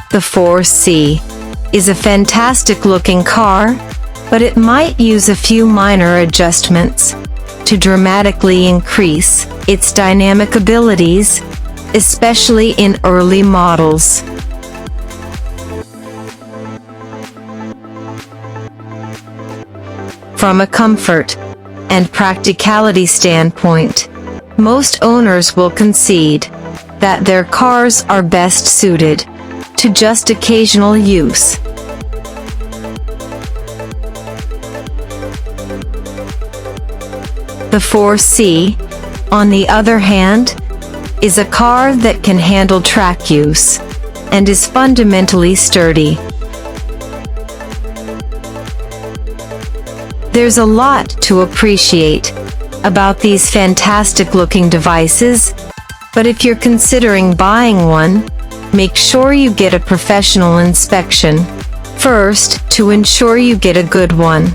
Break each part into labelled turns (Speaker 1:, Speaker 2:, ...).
Speaker 1: The 4C is a fantastic-looking car, but it might use a few minor adjustments to dramatically increase its dynamic abilities, especially in early models. From a comfort and practicality standpoint, most owners will concede that their cars are best suited to just occasional use. The 4C, on the other hand, is a car that can handle track use and is fundamentally sturdy. There's a lot to appreciate about these fantastic-looking devices, but if you're considering buying one, make sure you get a professional inspection first to ensure you get a good one.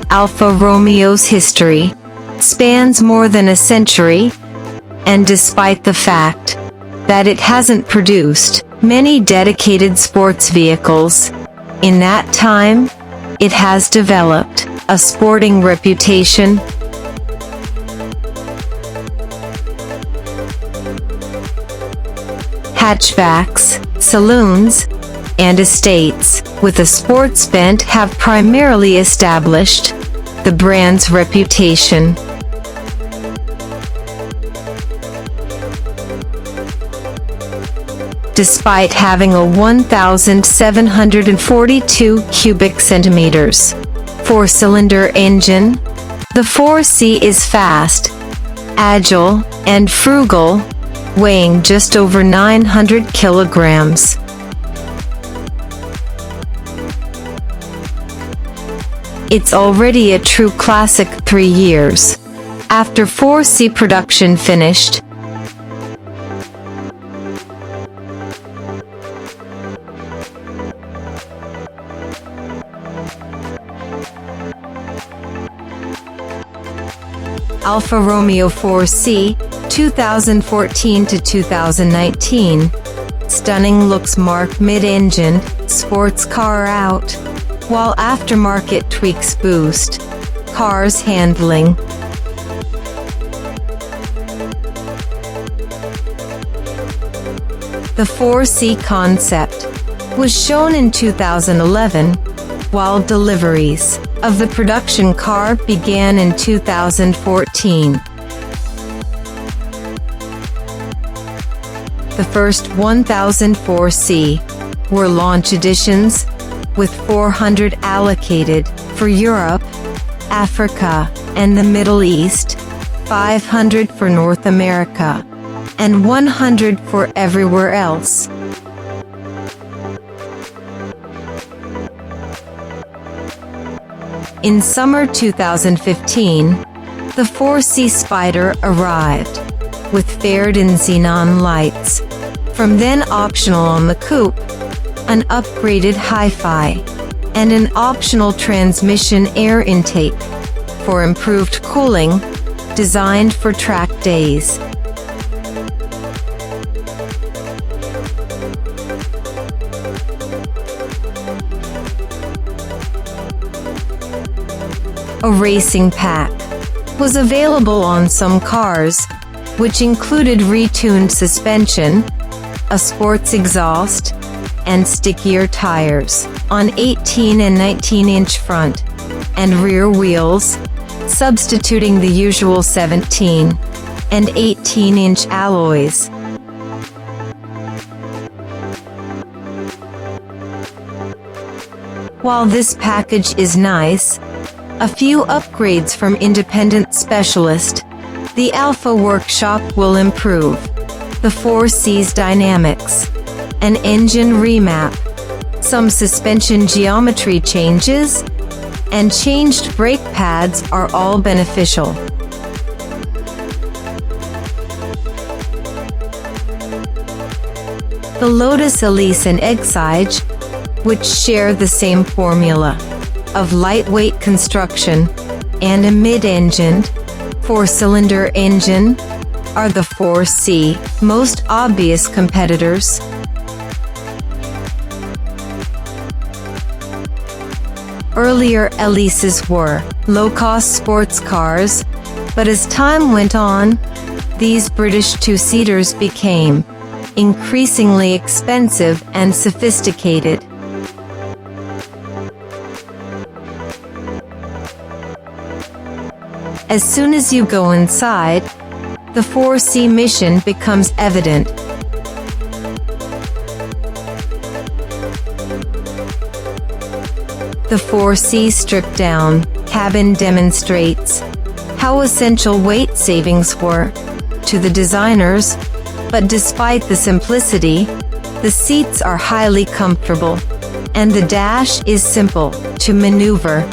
Speaker 1: Alfa Romeo's history spans more than a century, and despite the fact that it hasn't produced many dedicated sports vehicles, in that time, it has developed a sporting reputation. Hatchbacks, saloons, and estates with a sports bent have primarily established the brand's reputation. Despite having a 1,742 cubic centimeters four-cylinder engine, the 4C is fast, agile, and frugal, weighing just over 900 kilograms. It's already a true classic 3 years after 4C production finished. Alfa Romeo 4C, 2014 to 2019. Stunning looks mark mid-engine, sports car out, while aftermarket tweaks boost car's handling. The 4C concept was shown in 2011, while deliveries of the production car began in 2014. The first 1004C were launch editions, with 400 allocated for Europe, Africa, and the Middle East, 500 for North America, and 100 for everywhere else. In summer 2015, the 4C Spider arrived, with faired in xenon lights. From then optional on the coupe, an upgraded hi-fi, and an optional transmission air intake for improved cooling, designed for track days. A racing pack was available on some cars, which included retuned suspension, a sports exhaust, and stickier tires on 18 and 19-inch front and rear wheels, substituting the usual 17 and 18-inch alloys. While this package is nice, a few upgrades from independent specialist, the Alfa Workshop will improve the 4C's dynamics, an engine remap, some suspension geometry changes, and changed brake pads are all beneficial. The Lotus Elise and Exige, which share the same formula of lightweight construction and a mid-engined, four-cylinder engine, are the 4C most obvious competitors. Earlier Elises were low-cost sports cars, but as time went on, these British two-seaters became increasingly expensive and sophisticated. As soon as you go inside, the 4C mission becomes evident. The 4C stripped-down cabin demonstrates how essential weight savings were to the designers, but despite the simplicity, the seats are highly comfortable, and the dash is simple to maneuver.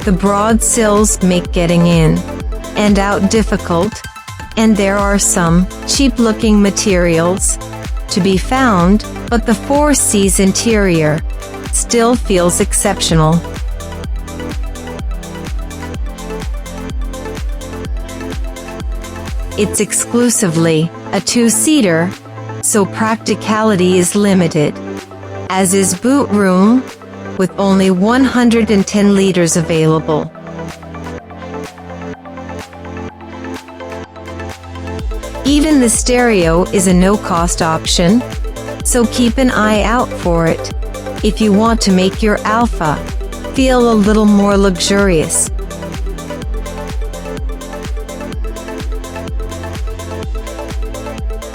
Speaker 1: The broad sills make getting in and out difficult, and there are some cheap-looking materials to be found, but the 4C's interior still feels exceptional. It's exclusively a two-seater, so practicality is limited, as is boot room, with only 110 liters available. Even the stereo is a no-cost option, so keep an eye out for it if you want to make your Alfa feel a little more luxurious.